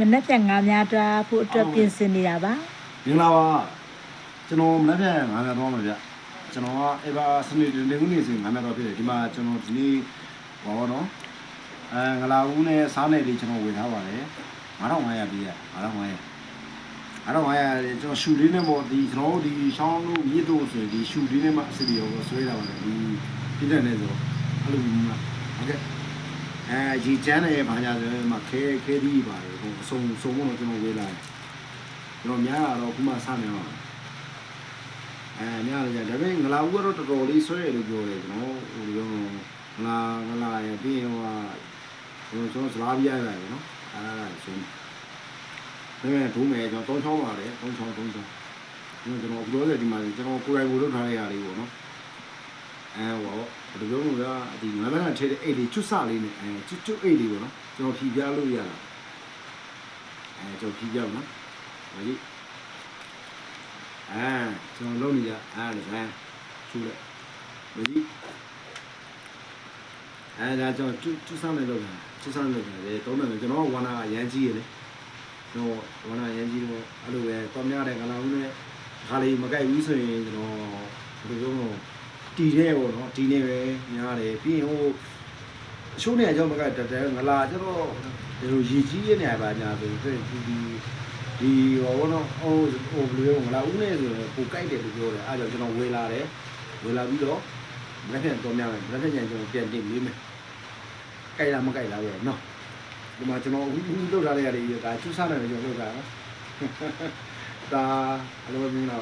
မနေ့ကငါများတာဖို့အတွက်ပြင်ဆင်နေတာပါ မင်္ဂလာပါကျွန်တော်မနေ့ကငါးများသွားမှာဗျကျွန်တော်ကအေဘာစနေနေဦးနေစဉ်ငါးများသွားဖြစ်တယ်ဒီမှာကျွန်တော်ဒီနေ့ဘောနော်ငလာဦးနဲ့စားနယ်လေးကျွန်တော်ဝယ်ထားပါတယ်9500ပြည့်ရ9500ကျွန်တော်ရှူလေးနဲ့ပေါ့ဒီကျွန်တော်ဒီရှောင်းတို့မြစ်တို့ဆိုဒီရှူလေးနဲ့မှအစီအရောဆွဲတာပါတယ်ဒီပြည့်တဲ့နေဆိုအဲ့လိုမျိုးမှာဟုတ်ကဲ့ရေချမ်းတယ်ဘာညာဆိုမှခဲသီးပါတယ်ဟိုအစုံတော့ကျွန်တော်ဝေးလာတယ်ကျွန်တော်များတော့ခုမှစနေတော့များတယ်ဒါပေမဲ့ငလာဦးကတော့တော်တော်လေးဆွဲရလို့ပြောတယ်ကျွန်တော်ဟိုရောငလာရပြီးဟိုကျွန်တော်စလာပြရတယ်နော်ဆိုဒါပေမဲ့ဒုမယ်ကျွန်တော်3ချောင်းပါတယ်3ချောင်းကျွန်တော်ပြောတယ်ဒီမှာကျွန်တော်ကိုယ်တိုင်ကိုလုပ်ထားတဲ့ຢာလေးပေါ့နော်ဟောဒီလိုမျိုးကဒီငါးဘက်ကထဲတဲ့အိတ်လေးကျွတ်စလေးနဲ့ကျွတ်အိတ်လေးပေါ့နော်ကျွန်တော်ဖြီးပြလို့ရတာကျွန်တော်ဖြီးပြနော်ဟုတ်ပြီကျွန်တော်လုပ်နေကြလေချူလိုက်ဟုတ်ပြီဒါကျွန်တော်ကျွတ်စနဲ့လုပ်တာကျွတ်စနဲ့လုပ်တယ်တုံးတယ်ကျွန်တော်ဝါနာရမ်းကြီးရလေကျွန်တော်ဝါနာရမ်းကြီးတော့အဲ့လိုပဲတော်များတဲ့ကလာဦးနဲ့ခါလေးမကြိုက်ဘူးဆိုရင်ကျွန်တော်ဘယ်လိုပြောတီတဲ့ပေါ့နော်တီနေပဲများတယ်ပြီးရင်ဟိုချိုးနေကြောင့်မကတတဲငလာကျတော့ဒီလိုရည်ကြီးရနေပါညာဆိုဒီဟောနော်ဟိုဘယ်လိုငလာဦးနေဆိုရင်ပိုကြိုက်တယ်လို့ပြောတယ်အဲ့ဒါကျွန်တော်ဝေလာပြီးတော့လက်ထက်တော်များတယ်လက်ထက်ကျန်ကျွန်တော်ပြန်တင်ပေးမယ်ကြိုက်လားမကြိုက်လားပဲနော်ဒီမှာကျွန်တော်အခုလုပ်ထားတဲ့ຢာတွေဒါကျူးစားတယ်ကျွန်တော်လုပ်တာနော်ဒါအလိုမျိုးလား